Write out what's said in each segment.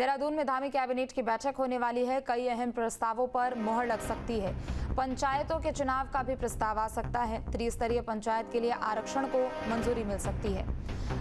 देहरादून में धामी कैबिनेट की बैठक होने वाली है। कई अहम प्रस्तावों पर मोहर लग सकती है। पंचायतों के चुनाव का भी प्रस्ताव आ सकता है। त्रिस्तरीय पंचायत के लिए आरक्षण को मंजूरी मिल सकती है।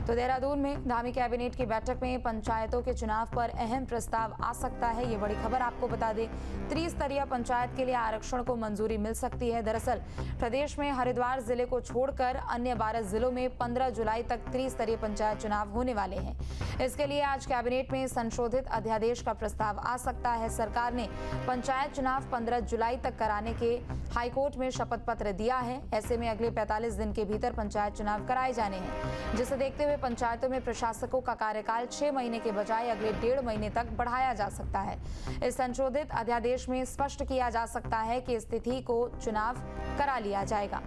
तो देहरादून में धामी कैबिनेट की बैठक में पंचायतों के चुनाव पर अहम प्रस्ताव आ सकता है। ये बड़ी खबर आपको बता दें, त्रिस्तरीय पंचायत के लिए आरक्षण को मंजूरी मिल सकती है। दरअसल प्रदेश में हरिद्वार जिले को छोड़कर अन्य 12 जिलों में 15 जुलाई तक त्रिस्तरीय पंचायत चुनाव होने वाले हैं। इसके लिए आज कैबिनेट में संशोधित अध्यादेश का प्रस्ताव आ सकता है। सरकार ने पंचायत चुनाव 15 जुलाई तक कराने के हाईकोर्ट में शपथ पत्र दिया है। ऐसे में अगले 45 दिन के भीतर पंचायत चुनाव कराए जाने हैं, जिसे देखते हुए पंचायतों में प्रशासकों का कार्यकाल 6 महीने के बजाय अगले 1.5 महीने तक बढ़ाया जा सकता है। इस संशोधित अध्यादेश में स्पष्ट किया जा सकता है कि इस तिथि को चुनाव करा लिया जाएगा।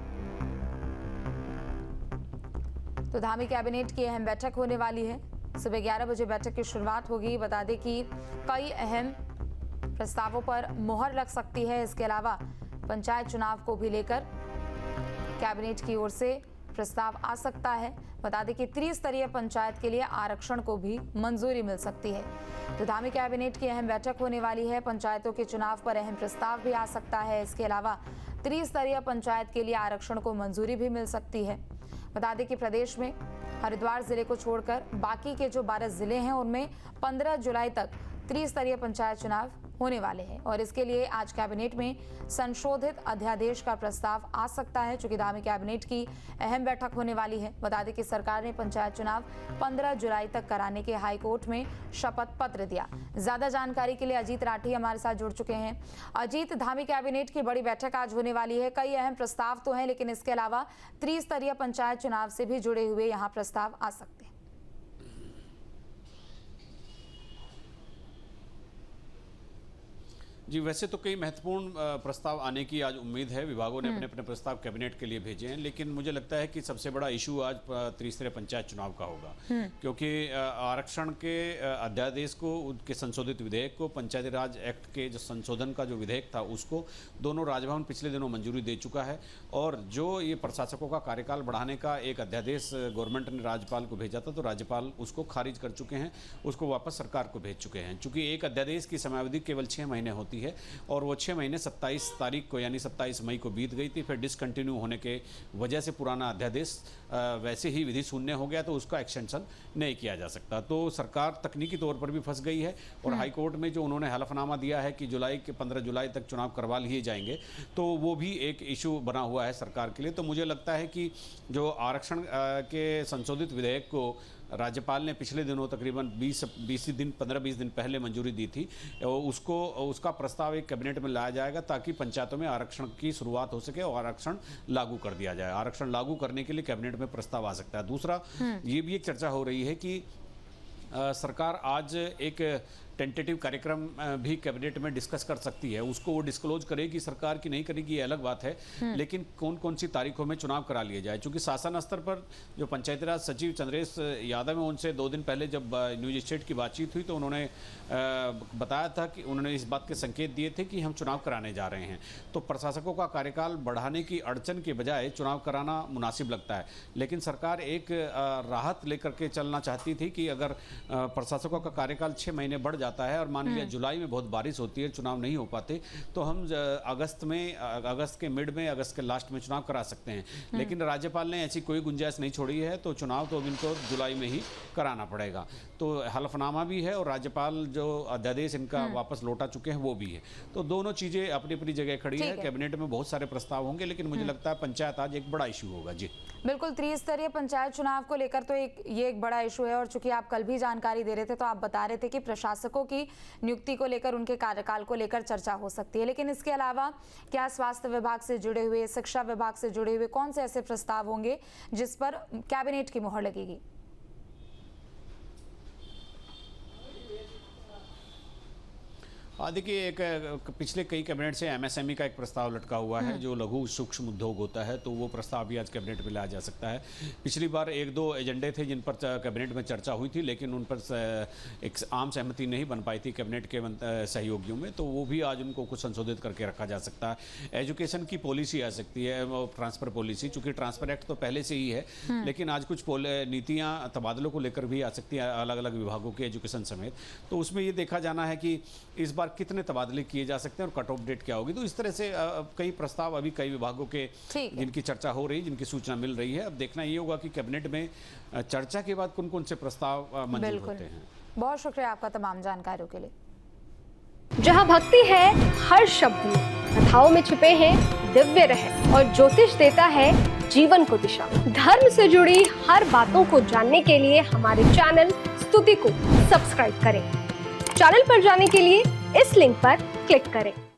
तो धामी कैबिनेट की अहम बैठक होने वाली है। सुबह 11 बजे बैठक की शुरुआत होगी। बता दें कि कई अहम प्रस्तावों पर मोहर लग सकती है। इसके अलावा पंचायत चुनाव को भी लेकर कैबिनेट की ओर से प्रस्ताव आ सकता है। बता दें कि त्रिस्तरीय पंचायत के लिए आरक्षण को भी मंजूरी मिल सकती है। तो धामी कैबिनेट की अहम बैठक होने वाली है। पंचायतों के चुनाव पर अहम प्रस्ताव भी आ सकता है। इसके अलावा त्रिस्तरीय पंचायत के लिए आरक्षण को मंजूरी भी मिल सकती है। बता दें कि प्रदेश में हरिद्वार जिले को छोड़कर बाकी के जो 12 जिले हैं उनमें 15 जुलाई तक त्रिस्तरीय पंचायत चुनाव होने वाले हैं और इसके लिए आज कैबिनेट में संशोधित अध्यादेश का प्रस्ताव आ सकता है। चूंकि धामी कैबिनेट की अहम बैठक होने वाली है। बता दें कि सरकार ने पंचायत चुनाव 15 जुलाई तक कराने के हाईकोर्ट में शपथ पत्र दिया। ज्यादा जानकारी के लिए अजीत राठी हमारे साथ जुड़ चुके हैं। अजीत, धामी कैबिनेट की बड़ी बैठक आज होने वाली है। कई अहम प्रस्ताव तो हैं, लेकिन इसके अलावा त्रिस्तरीय पंचायत चुनाव से भी जुड़े हुए यहाँ प्रस्ताव आ सकते हैं। जी, वैसे तो कई महत्वपूर्ण प्रस्ताव आने की आज उम्मीद है। विभागों ने अपने अपने प्रस्ताव कैबिनेट के लिए भेजे हैं, लेकिन मुझे लगता है कि सबसे बड़ा इशू आज त्रिस्तरीय पंचायत चुनाव का होगा, क्योंकि आरक्षण के अध्यादेश को, उनके संशोधित विधेयक को, पंचायती राज एक्ट के जो संशोधन का जो विधेयक था उसको दोनों राजभवन पिछले दिनों मंजूरी दे चुका है। और जो ये प्रशासकों का कार्यकाल बढ़ाने का एक अध्यादेश गवर्नमेंट ने राज्यपाल को भेजा था, तो राज्यपाल उसको खारिज कर चुके हैं, उसको वापस सरकार को भेज चुके हैं। चूंकि एक अध्यादेश की समयावधि केवल 6 महीने होती है और वो 6 महीने 27 तारीख को यानी 27 मई को बीत गई थी। फिर डिसकंटिन्यू होने के वजह से पुराना अध्यादेश वैसे ही विधि शून्य हो गया, तो उसका एक्सटेंशन नहीं किया जा सकता। तो सरकार तकनीकी तौर पर भी फंस गई है और हाईकोर्ट में जो उन्होंने हलफनामा दिया है कि 15 जुलाई तक चुनाव करवा लिए जाएंगे, तो वो भी एक इशू बना हुआ है सरकार के लिए। तो मुझे लगता है कि जो आरक्षण के संशोधित विधेयक को राज्यपाल ने पिछले दिनों तकरीबन 15-20 दिन पहले मंजूरी दी थी, उसका प्रस्ताव एक कैबिनेट में लाया जाएगा ताकि पंचायतों में आरक्षण की शुरुआत हो सके और आरक्षण लागू कर दिया जाए। आरक्षण लागू करने के लिए कैबिनेट में प्रस्ताव आ सकता है। दूसरा, ये भी एक चर्चा हो रही है कि सरकार आज एक टेंटेटिव कार्यक्रम भी कैबिनेट में डिस्कस कर सकती है। उसको वो डिस्क्लोज करेगी सरकार की, नहीं करेगी, ये अलग बात है। लेकिन कौन कौन सी तारीखों में चुनाव करा लिए जाए, क्योंकि शासन स्तर पर जो पंचायती राज सचिव चंद्रेश यादव है, उनसे 2 दिन पहले जब न्यूज स्टेट की बातचीत हुई तो उन्होंने बताया था कि उन्होंने इस बात के संकेत दिए थे कि हम चुनाव कराने जा रहे हैं। तो प्रशासकों का कार्यकाल बढ़ाने की अड़चन के बजाय चुनाव कराना मुनासिब लगता है। लेकिन सरकार एक राहत लेकर के चलना चाहती थी कि अगर प्रशासकों का कार्यकाल 6 महीने बढ़ जाता है और मान लिया जुलाई में बहुत बारिश होती है, चुनाव नहीं हो पाते, तो हम अगस्त के मिड में, अगस्त के लास्ट में चुनाव करा सकते हैं। लेकिन राज्यपाल ने ऐसी कोई गुंजाइश नहीं छोड़ी है, तो चुनाव तो अब इनको जुलाई में ही कराना पड़ेगा। तो हलफनामा भी है और राज्यपाल जो अध्यादेश इनका वापस लौटा चुके हैं वो भी है। तो दोनों चीजें अपनी अपनी जगह खड़ी है। कैबिनेट में बहुत सारे प्रस्ताव होंगे, लेकिन मुझे लगता है पंचायत आज एक बड़ा इशू होगा। जी बिल्कुल, त्रिस्तरीय पंचायत चुनाव को लेकर तो ये एक बड़ा इशू है। और चूंकि आप कल भी जानकारी दे रहे थे, तो आप बता रहे थे कि प्रशासकों की नियुक्ति को लेकर, उनके कार्यकाल को लेकर चर्चा हो सकती है। लेकिन इसके अलावा क्या स्वास्थ्य विभाग से जुड़े हुए, शिक्षा विभाग से जुड़े हुए कौन से ऐसे प्रस्ताव होंगे जिस पर कैबिनेट की मोहर लगेगी? देखिए, एक पिछले कई कैबिनेट से एमएसएमई का एक प्रस्ताव लटका हुआ है, जो लघु सूक्ष्म उद्योग होता है, तो वो प्रस्ताव भी आज कैबिनेट में लाया जा सकता है। पिछली बार एक दो एजेंडे थे जिन पर कैबिनेट में चर्चा हुई थी, लेकिन उन पर एक आम सहमति नहीं बन पाई थी कैबिनेट के सहयोगियों में, तो वो भी आज उनको कुछ संशोधित करके रखा जा सकता है। एजुकेशन की पॉलिसी आ सकती है, ट्रांसफर पॉलिसी, चूंकि ट्रांसफर एक्ट तो पहले से ही है, लेकिन आज कुछ नीतियाँ तबादलों को लेकर भी आ सकती है अलग अलग विभागों के, एजुकेशन समेत। तो उसमें ये देखा जाना है कि इस बार कितने तबादले किए जा सकते हैं और कट ऑफ डेट क्या होगी। तो इस तरह से कई प्रस्ताव अभी कई विभागों के जिनकी चर्चा हो रही है, जिनकी सूचना मिल रही है। अब देखना ये होगा कि कैबिनेट में चर्चा के बाद कौन कौन से प्रस्ताव मंजूर होते हैं। बहुत शुक्रिया आपका तमाम जानकारियों के लिए। जहाँ भक्ति है हर शब्द में, कथाओं में छिपे हैं दिव्य रहस्य और ज्योतिष देता है जीवन को दिशा। धर्म से जुड़ी हर बातों को जानने के लिए हमारे चैनल स्तुति को सब्सक्राइब करें। चैनल पर जाने के लिए इस लिंक पर क्लिक करें।